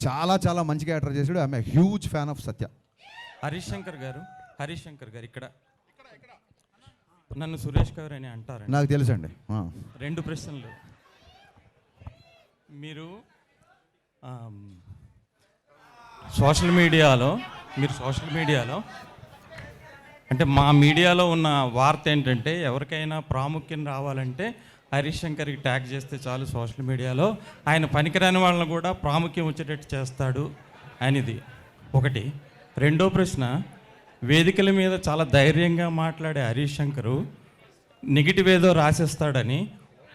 చాలా చాలా మంచి క్యారెక్టర్ చేశాడు. I'm a huge fan of Satya. Harish Shankar గారు ఇక్కడ నన్ను సురేష్ గారు అని అంటారు. నాకు తెలుసండి. 2 ప్రశ్నలు. మీరు సోషల్ మీడియాలో అంటే మా మీడియాలో ఉన్న వార్త ఏంటంటే ఎవరికైనా ప్రాముఖ్యం రావాలంటే హరీష్ శంకర్కి ట్యాగ్ చేస్తే చాలు సోషల్ మీడియాలో, ఆయన పనికిరాని వాళ్ళని కూడా ప్రాముఖ్యం వచ్చేటట్టు చేస్తాడు అనేది ఒకటి. 2వ ప్రశ్న, వేదికల మీద చాలా ధైర్యంగా మాట్లాడే హరీష్ శంకరు నెగిటివ్ ఏదో రాసేస్తాడని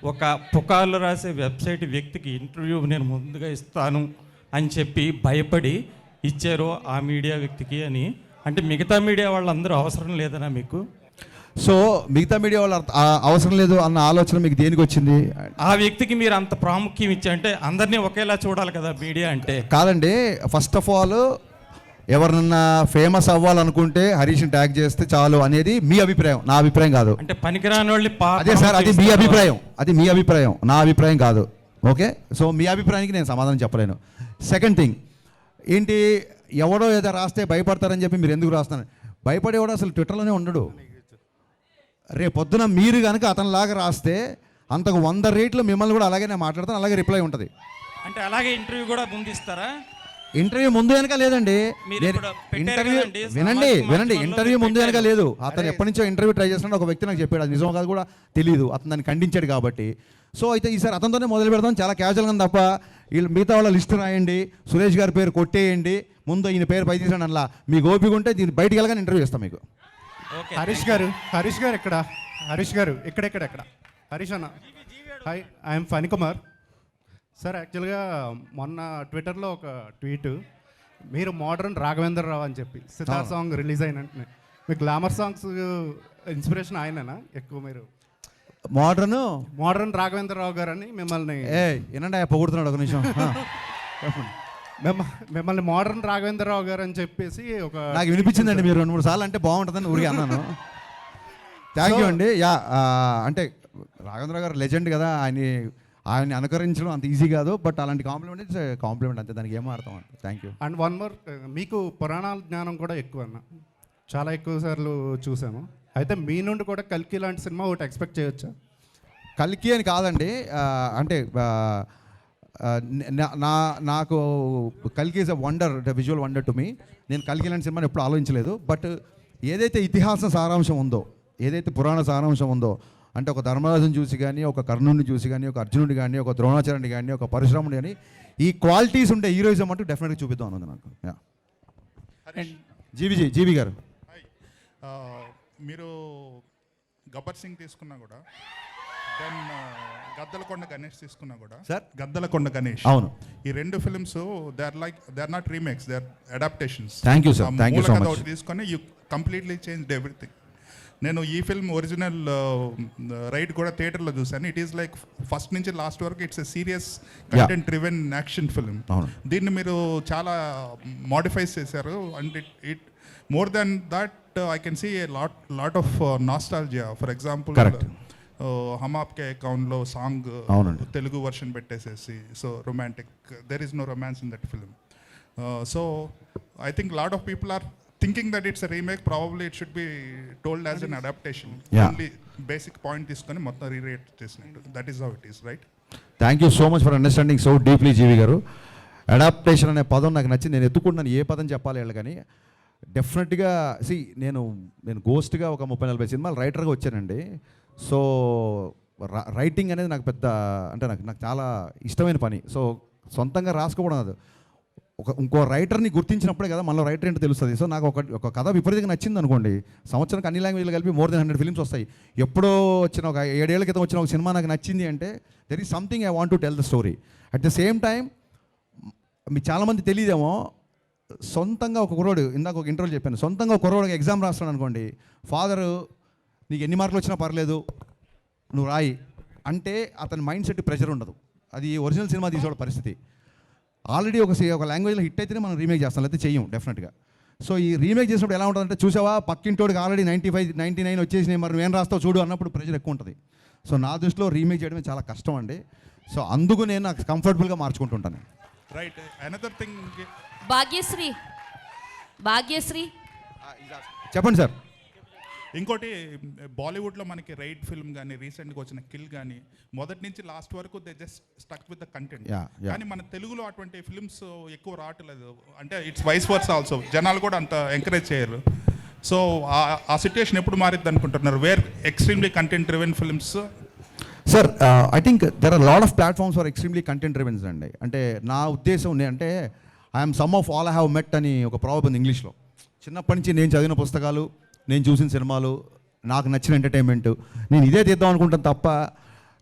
ఒక పుకార్లు రాసే వెబ్సైట్ వ్యక్తికి ఇంటర్వ్యూ నేను ముందుగా ఇస్తాను అని చెప్పి భయపడి ఇచ్చారు ఆ మీడియా వ్యక్తికి అని. అంటే మిగతా మీడియా వాళ్ళందరూ అవసరం లేదనా మీకు? సో మిగతా మీడియా వాళ్ళు అవసరం లేదు అన్న ఆలోచన మీకు దేనికి వచ్చింది? ఆ వ్యక్తికి మీరు అంత ప్రాముఖ్యం ఇచ్చా అంటే అందరినీ ఒకేలా చూడాలి కదా మీడియా అంటే. కాదండి, ఫస్ట్ ఆఫ్ ఆల్ ఎవరినన్నా ఫేమస్ అవ్వాలనుకుంటే హరీష్ని ట్యాగ్ చేస్తే చాలు అనేది మీ అభిప్రాయం, నా అభిప్రాయం కాదు. అంటే పనికిరాని వాళ్ళు అదే సార్, అది మీ అభిప్రాయం, నా అభిప్రాయం కాదు. ఓకే, సో మీ అభిప్రాయానికి నేను సమాధానం చెప్పలేను. సెకండ్ థింగ్ ఏంటి, ఎవడో ఏదో రాస్తే భయపడతారని చెప్పి మీరు ఎందుకు రాస్తున్నారు? భయపడేవాడు అసలు ట్విట్టర్లోనే ఉండడు. రేపొద్దున మీరు కనుక అతనిలాగా రాస్తే అంతకు 100 రేట్లు మిమ్మల్ని కూడా అలాగే నేను మాట్లాడతాను, అలాగే రిప్లై ఉంటుంది. అంటే అలాగే ఇంటర్వ్యూ కూడా ముందు ఇస్తారా? ఇంటర్వ్యూ ముందు వెనక లేదండి. వినండి, ఇంటర్వ్యూ ముందు వెనక లేదు. అతను ఎప్పటి నుంచో ఇంటర్వ్యూ ట్రై చేస్తున్నాడు. ఒక వ్యక్తి నాకు చెప్పాడు, అది నిజం కాదు కూడా తెలియదు, అతను దాన్ని ఖండించాడు కాబట్టి. సో అయితే ఈసారి అతనితోనే మొదలు పెడతాం, చాలా క్యాజువల్గా తప్ప వీళ్ళు మిగతా వాళ్ళ లిస్ట్ రాయండి, సురేష్ గారి పేరు కొట్టేయండి, ముందు ఈయన పేరు పై తీసాడు అలా మీకు ఓపిక ఉంటే దీన్ని బయటికి వెళ్ళగానే ఇంటర్వ్యూ ఇస్తాం మీకు. హరీష్ గారు ఇక్కడ హరీష్ అన్న, హాయ్, ఐఎమ్ ఫణికుమార్ సార్. యాక్చువల్గా మొన్న ట్విట్టర్లో ఒక ట్వీట్, మీరు మోడర్న్ రాఘవేంద్రరావు అని చెప్పి సితార్ సాంగ్ రిలీజ్ అయిన వెంటనే మీ గ్లామర్ సాంగ్స్ ఇన్స్పిరేషన్ ఆయననా ఎక్కువ? మీరు మోడర్న్ రాఘవేంద్రరావు గారు అని మిమ్మల్ని ఏనండి పొగుడుతున్నాడు ఒక నిమిషం. మిమ్మల్ని మోడర్న్ రాఘవేంద్రరావు గారు అని చెప్పేసి ఒక నాకు వినిపించిందండి. మీరు 2-3 సార్లు అంటే బాగుంటుందని ఊరికి అన్నాను. థ్యాంక్ యూ అండి. అంటే రాఘవేంద్ర గారు లెజెండ్ కదా, ఆయన్ని అనుకరించడం అంత ఈజీ కాదు, బట్ అలాంటి కాంప్లిమెంట్ అంతే, దానికి ఏమో అర్థం అండి. Thank you. అండ్ 1 మోర్, మీకు పురాణాల జ్ఞానం కూడా ఎక్కువ అన్న, చాలా ఎక్కువ సార్లు చూసాము. అయితే మీ నుండి కూడా కల్కి లాంటి సినిమా ఒకటి ఎక్స్పెక్ట్ చేయొచ్చా? కల్కి అని కాదండి, అంటే నాకు కల్కి is a wonder, visual wonder to me. నేను కల్కి లాంటి సినిమాని ఎప్పుడు ఆలోచించలేదు. బట్ ఏదైతే ఇతిహాస సారాంశం ఉందో, ఏదైతే పురాణ సారాంశం ఉందో, అంటే ఒక ధర్మరాజుని చూసి కానీ, ఒక కర్ణుడిని చూసి కానీ, ఒక అర్జునుడి కానీ, ఒక ద్రోణాచార్యుని కానీ, ఒక పరశురాముడి కానీ, ఈ క్వాలిటీస్ ఉండే హీరోయిజం అంటూ డెఫినెట్గా చూపిద్దాం అన్నది నాకు. జీవి గారు, మీరు గబ్బర్ సింగ్ తీసుకున్నా కూడా, దెన్ గద్దలకొండ గణేష్ తీసుకున్నా కూడా, సార్ గద్దలకొండ గణేష్, అవును, ఈ 2 films they are not remakes, they are adaptations. Thank you sir, thank you so much. తీసుకొని యూ కంప్లీట్లీ చేంజ్డ్ ఎవ్రీథింగ్. నేను ఈ ఫిల్మ్ ఒరిజినల్ రైడ్ కూడా థియేటర్లో చూసాను. ఇట్ ఈస్ లైక్ ఫస్ట్ నుంచి లాస్ట్ వరకు it's a serious content driven action film. దీన్ని మీరు చాలా మోడిఫైస్ చేశారు. And it more than that I can see a lot of nostalgia. For example Hum Aapke అకౌంట్లో సాంగ్ తెలుగు వర్షన్ పెట్టేసేసి, so romantic, there is no romance in that film. So I think lot of people are thinking that it's a remake. Probably it should be told as an adaptation. Only basic point తీసుకొని మొత్తం రీరేట్ చేసినట్టు. That is how it is, right? Thank you so much for understanding so deeply GV గారు. Adaptation అనే పదం నాకు నచ్చింది. నేను ఎత్తుకుంటున్నాను ఏ పదం చెప్పాలి వీళ్ళు కానీ. డెఫినెట్గా నేను గోస్ట్గా ఒక 30-40 సినిమాలు రైటర్గా వచ్చానండి. సో రైటింగ్ అనేది నాకు పెద్ద, అంటే నాకు చాలా ఇష్టమైన పని. సో సొంతంగా రాసుకోవడం అది ఇంకో రైటర్ని గుర్తించినప్పుడే కదా మనలో రైటర్ ఏంటో తెలుస్తుంది. సో నాకు ఒక కథ విపరీతంగా నచ్చింది అనుకోండి, సంవత్సరానికి అన్ని లాంగ్వేజ్లు కలిపి మోర్ దెన్ 100 ఫిల్మ్స్ వస్తాయి. ఎప్పుడో వచ్చిన ఒక 7 ఏళ్ల క్రితం వచ్చిన ఒక సినిమా నాకు నచ్చింది అంటే there is something I want to tell the story. At the same time మీకు చాలామంది తెలియదేమో, సొంతంగా ఒక కుర్రోడు, ఇందాక ఒక ఇంటర్వ్యూ చెప్పాను, సొంతంగా ఒక కుర్రోడు ఎగ్జామ్ రాస్తాడు అనుకోండి, ఫాదరు నీకు ఎన్ని మార్కులు వచ్చినా పర్లేదు నువ్వు రాయి అంటే అతని మైండ్ సెట్ ప్రెషర్ ఉండదు. అది ఒరిజినల్ సినిమా తీసేవాడు పరిస్థితి. ఆల్రెడీ ఒక లాంగ్వేజ్లో హిట్ అయితేనే మనం రీమేక్ చేస్తాం, లేకపోతే చెయ్యం డెఫినెట్గా. సో ఈ రీమేక్ చేసినప్పుడు ఎలా ఉంటుందంటే, చూసావా పక్కింటోడికి ఆల్రెడీ 95, 99 వచ్చేసినాయి, మరి నువ్వేం రాస్తావు చూడు అన్నప్పుడు ప్రెషర్ ఎక్కువ ఉంటుంది. సో నా దృష్టిలో రీమేక్ చేయడమే చాలా కష్టం అండి. సో అందుకు నేను నాకు కంఫర్టబుల్గా మార్చుకుంటుంటాను. Right another thing, Bhagyashri Bhagyashri చెప్పండి సార్. ఇంకోటి బాలీవుడ్లో మనకి రైడ్ ఫిల్మ్ కానీ రీసెంట్గా వచ్చిన కిల్ కానీ మొదటి నుంచి లాస్ట్ వరకు they just stuck with the content. Yeah, yeah. కానీ మన తెలుగులో అటువంటి ఫిల్మ్స్ ఎక్కువ రావట్లేదు, అంటే ఇట్స్ వైస్ వర్స్ ఆల్సో. జనాలు కూడా అంత ఎంకరేజ్ చేయరు. సో ఆ సిచ్యుయేషన్ ఎప్పుడు మారిద్ది అనుకుంటున్నారు? Where extremely content driven films. Sir I think there are lot of platforms for extremely content drivens అండి. అంటే నా ఉద్దేశం అంటే I'm some of all I have met అని ఒక ప్రాబ్లం ఉంది ఇంగ్లీష్లో. చిన్నప్పటి నుంచి నేను చదివిన పుస్తకాలు, నేను చూసిన సినిమాలు, నాకు నచ్చిన ఎంటర్టైన్మెంట్, నేను ఇదే తీద్దాం అనుకుంటాను తప్ప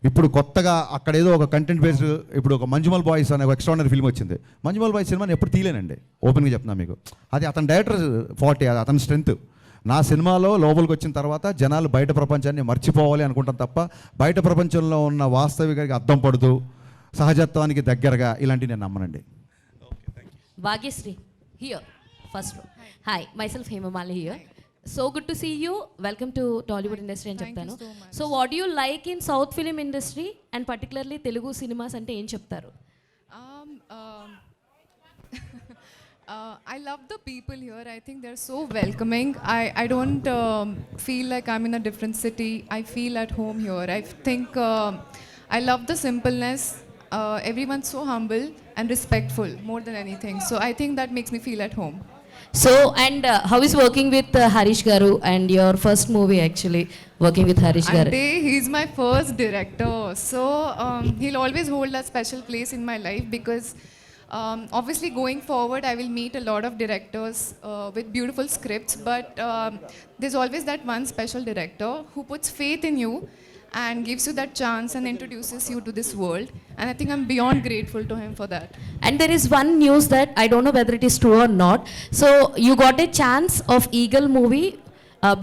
ఇప్పుడు కొత్తగా అక్కడ ఏదో ఒక కంటెంట్ బేస్డ్, ఇప్పుడు ఒక మంజుమల్ బాయ్స్ అనే ఒక ఎక్స్ట్రాడినరీ ఫిల్మ్ వచ్చింది. మంజుమల్ బాయ్స్ సినిమాని ఎప్పుడు తీయలేనండి, ఓపెన్గా చెప్తున్నా మీకు. అది అతని డైరెక్టర్ ఫార్టీ, అది అతని స్ట్రెంత్. నా సినిమాలో లోపలికి వచ్చిన తర్వాత జనాలు బయట ప్రపంచాన్ని మర్చిపోవాలి అనుకుంటాం తప్ప బయట ప్రపంచంలో ఉన్న వాస్తవికానికి అద్దం పడుతూ సహజత్వానికి దగ్గరగా ఇలాంటివి నేను నమ్మనండి. Bhagyashri here first. Hi, myself Hemamali here. So good to see you. Welcome to Tollywood industry అని చెప్తాను. So what you like in south film industry and particularly Telugu cinemas అంటే ఏం చెప్తారు? I love the people here. I think they're so welcoming. I don't feel like I'm in a different city. I feel at home here. I think I love the simpleness. Everyone's so humble and respectful more than anything. So I think that makes me feel at home. So and how is working with Harish Garu and your first movie actually working with Harish Garu? And he's my first director. So he'll always hold a special place in my life because obviously going forward I will meet a lot of directors with beautiful scripts, but there's always that one special director who puts faith in you and gives you that chance and introduces you to this world, and I think I'm beyond grateful to him for that. And there is one news that I don't know whether it is true or not. So you got a chance of Eagle movie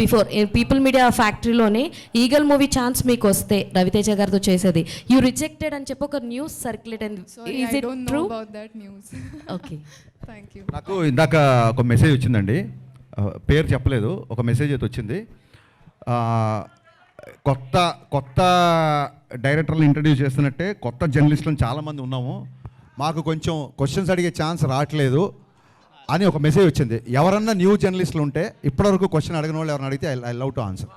before in People Media Factory లోనే eagle movie chance మీకు వస్తే రవితేజ గారితో చేసేది, you rejected అని చెప్పి ఒక news circulate అయింది. Sorry, Is I it don't know true? about that news. Okay. Thank you. నాకు ఇందాక ఒక మెసేజ్ వచ్చిందండి, పేరు చెప్పలేదు, ఒక మెసేజ్ అయితే వచ్చింది. కొత్త డైరెక్టర్లు ఇంట్రడ్యూస్ చేస్తున్నట్టే కొత్త జర్నలిస్టులను చాలామంది ఉన్నాము, మాకు కొంచెం క్వశ్చన్స్ అడిగే ఛాన్స్ రావట్లేదు అని ఒక మెసేజ్ వచ్చింది. ఎవరన్నా న్యూ జర్నలిస్టులు ఉంటే ఇప్పటివరకు క్వశ్చన్ అడిగిన వాళ్ళు ఎవరైనా అడిగితే ఐ లవ్ టు ఆన్సర్.